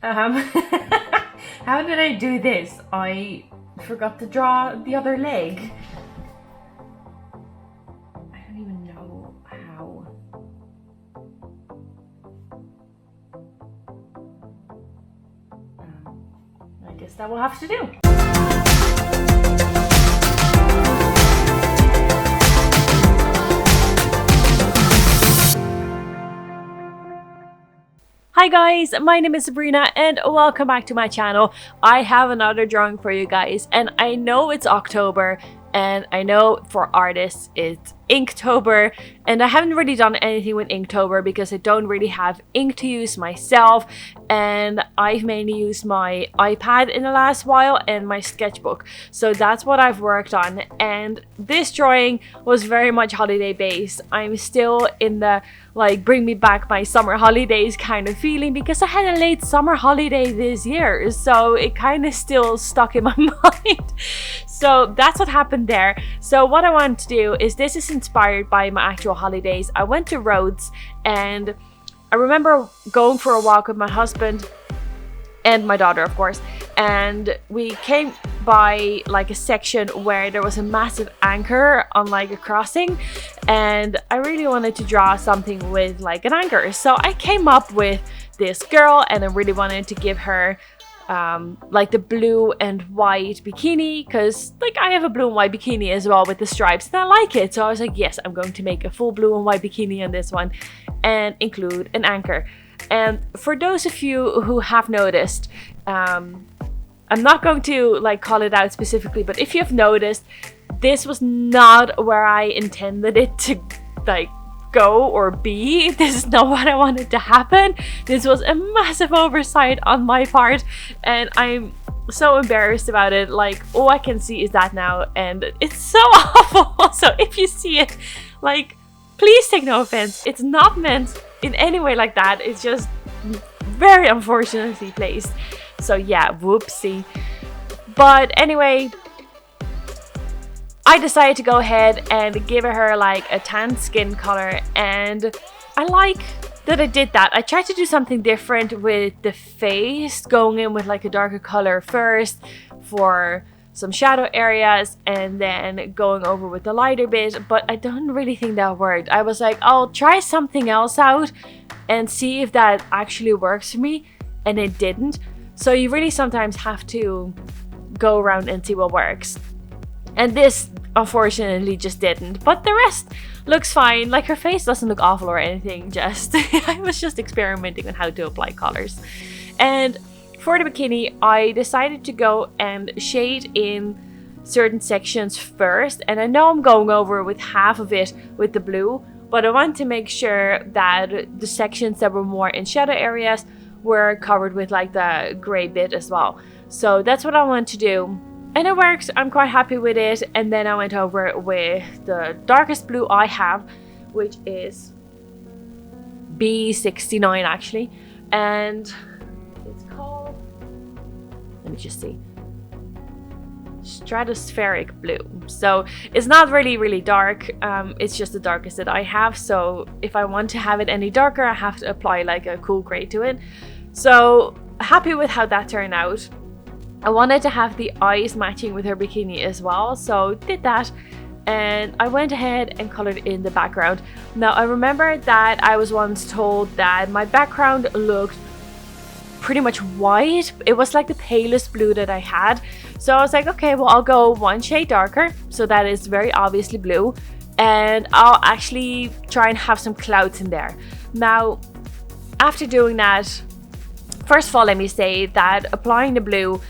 How did I do this? I forgot to draw the other leg. I don't even know how. I guess that will have to do. Hi guys, my name is Sabrina and welcome back to my channel. I have another drawing for you guys, and I know it's October and I know for artists it's Inktober, and I haven't really done anything with Inktober because I don't really have ink to use myself, and I've mainly used my iPad in the last while and my sketchbook. So that's what I've worked on, and this drawing was very much holiday based. I'm still in the like bring me back my summer holidays kind of feeling because I had a late summer holiday this year, so it kind of still stuck in my mind. So that's what happened there. So what I want to do is, this is inspired by my actual holidays. I went to Rhodes and I remember going for a walk with my husband and my daughter, of course, and we came by like a section where there was a massive anchor on like a crossing, and I really wanted to draw something with like an anchor. So I came up with this girl and I really wanted to give her like the blue and white bikini, because like I have a blue and white bikini as well with the stripes and I like it. So I was like, yes, I'm going to make a full blue and white bikini on this one and include an anchor. And for those of you who have noticed, I'm not going to like call it out specifically, but if you've noticed, this was not where I intended it to like go or be. This is not what I wanted to happen. This was a massive oversight on my part and I'm so embarrassed about it. Like, all I can see is that now and it's so awful. So if you see it, like, please take no offense. It's not meant in any way like that. It's just very unfortunately placed. So yeah, whoopsie. But anyway, I decided to go ahead and give her like a tan skin color, and I like that I did that. I tried to do something different with the face, going in with like a darker color first for some shadow areas and then going over with the lighter bit, but I don't really think that worked. I was like, I'll try something else out and see if that actually works for me, and it didn't. So you really sometimes have to go around and see what works. And this unfortunately just didn't, but the rest looks fine. Like, her face doesn't look awful or anything, just I was just experimenting on how to apply colors. And for the bikini, I decided to go and shade in certain sections first, and I know I'm going over with half of it with the blue, but I want to make sure that the sections that were more in shadow areas were covered with like the gray bit as well. So that's what I want to do. And it works, I'm quite happy with it. And then I went over with the darkest blue I have, which is B69 actually. And it's called, let me just see, stratospheric blue. So it's not really dark, it's just the darkest that I have. So if I want to have it any darker, I have to apply like a cool gray to it. So happy with how that turned out. I wanted to have the eyes matching with her bikini as well, so did that, and I went ahead and colored in the background. Now I remember that I was once told that my background looked pretty much white. It was like the palest blue that I had, so I was like, okay, well, I'll go one shade darker, so that is very obviously blue, and I'll actually try and have some clouds in there. Now after doing that, first of all, let me say that applying the blue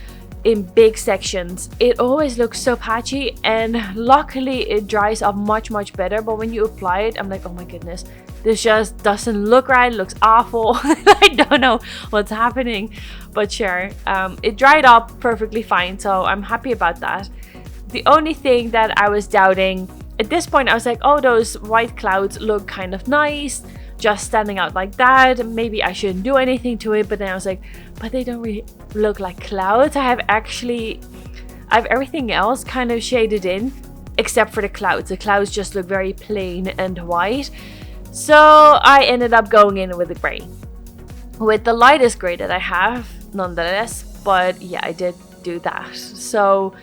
in big sections, it always looks so patchy, and luckily it dries up much better. But when you apply it, I'm like, oh my goodness, this just doesn't look right, it looks awful. I don't know what's happening, but sure, it dried up perfectly fine, so I'm happy about that. The only thing that I was doubting at this point, I was like, oh, those white clouds look kind of nice just standing out like that, maybe I shouldn't do anything to it. But then I was like, but they don't really look like clouds. I have everything else kind of shaded in except for the clouds. The clouds just look very plain and white, so I ended up going in with the gray. with the lightest grey that I have nonetheless. But yeah, I did do that. So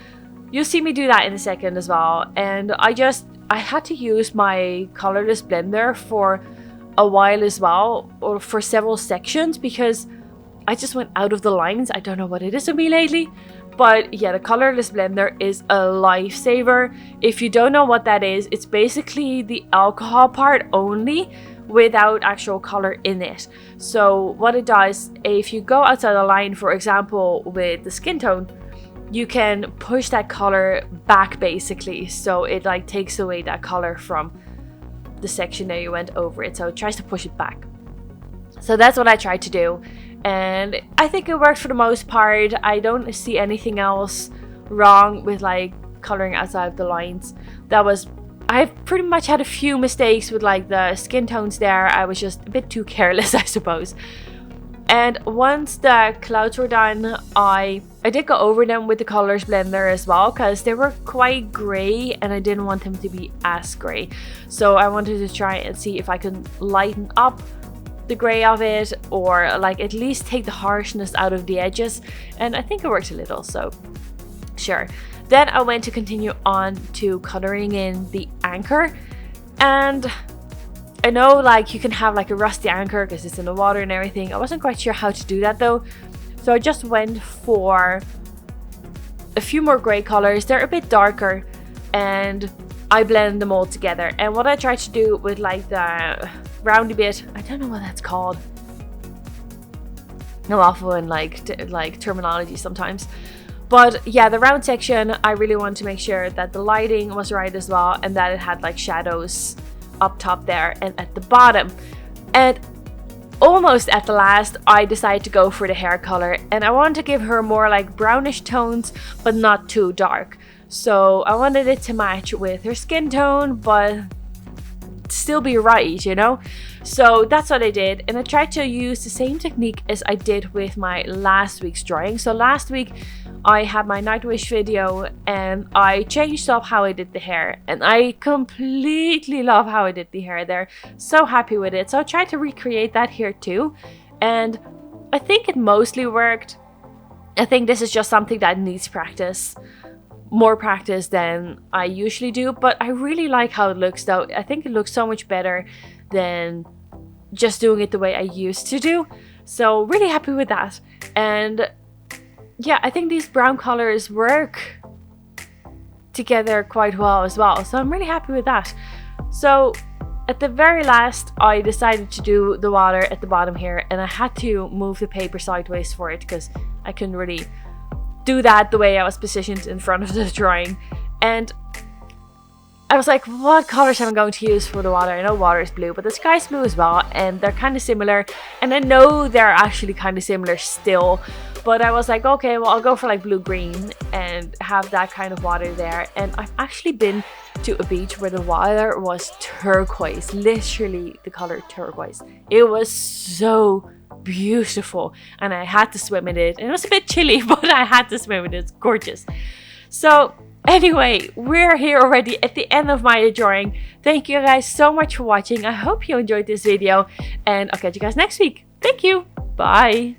you'll see me do that in a second as well. And I had to use my colorless blender for a while as well, or for several sections, because I just went out of the lines. I don't know what it is with me lately, but yeah, the colorless blender is a lifesaver. If you don't know what that is, it's basically the alcohol part only without actual color in it. So what it does, if you go outside the line, for example with the skin tone, you can push that color back basically, so it like takes away that color from the section that you went over it, so it tries to push it back. So that's what I tried to do, and I think it worked for the most part. I don't see anything else wrong with like coloring outside of the lines. I've pretty much had a few mistakes with like the skin tones there. I was just a bit too careless, I suppose. And once the clouds were done, I did go over them with the colors blender as well, because they were quite grey and I didn't want them to be as grey. So I wanted to try and see if I could lighten up the grey of it, or like at least take the harshness out of the edges, and I think it worked a little, so sure. Then I went to continue on to coloring in the anchor, and I know like you can have like a rusty anchor because it's in the water and everything. I wasn't quite sure how to do that though, so I just went for a few more grey colors. They're a bit darker and I blend them all together. And what I tried to do with like the roundy bit, I don't know what that's called, I'm awful in like terminology sometimes, but yeah, the round section, I really wanted to make sure that the lighting was right as well, and that it had like shadows up top there and at the bottom. And almost at the last, I decided to go for the hair color, and I wanted to give her more like brownish tones but not too dark. So I wanted it to match with her skin tone but still be right, you know? So that's what I did, and I tried to use the same technique as I did with my last week's drawing. So last week I had my Nightwish video and I changed up how I did the hair, and I completely love how I did the hair there. So happy with it. So I tried to recreate that here too, and I think it mostly worked. I think this is just something that needs practice, more practice than I usually do, but I really like how it looks though. I think it looks so much better than just doing it the way I used to do. So really happy with that. And yeah, I think these brown colors work together quite well as well, so I'm really happy with that. So at the very last, I decided to do the water at the bottom here, and I had to move the paper sideways for it because I couldn't really do that the way I was positioned in front of the drawing. And I was like, what colors am I going to use for the water? I know water is blue, but the sky's blue as well, and they're kind of similar, and I know they're actually kind of similar still, but I was like, okay, well, I'll go for like blue-green and have that kind of water there. And I've actually been to a beach where the water was turquoise, literally the color turquoise. It was so beautiful, and I had to swim in it, and it was a bit chilly, but I had to swim in it. It's gorgeous. So anyway, we're here already at the end of my drawing. Thank you guys so much for watching. I hope you enjoyed this video, and I'll catch you guys next week. Thank you. Bye.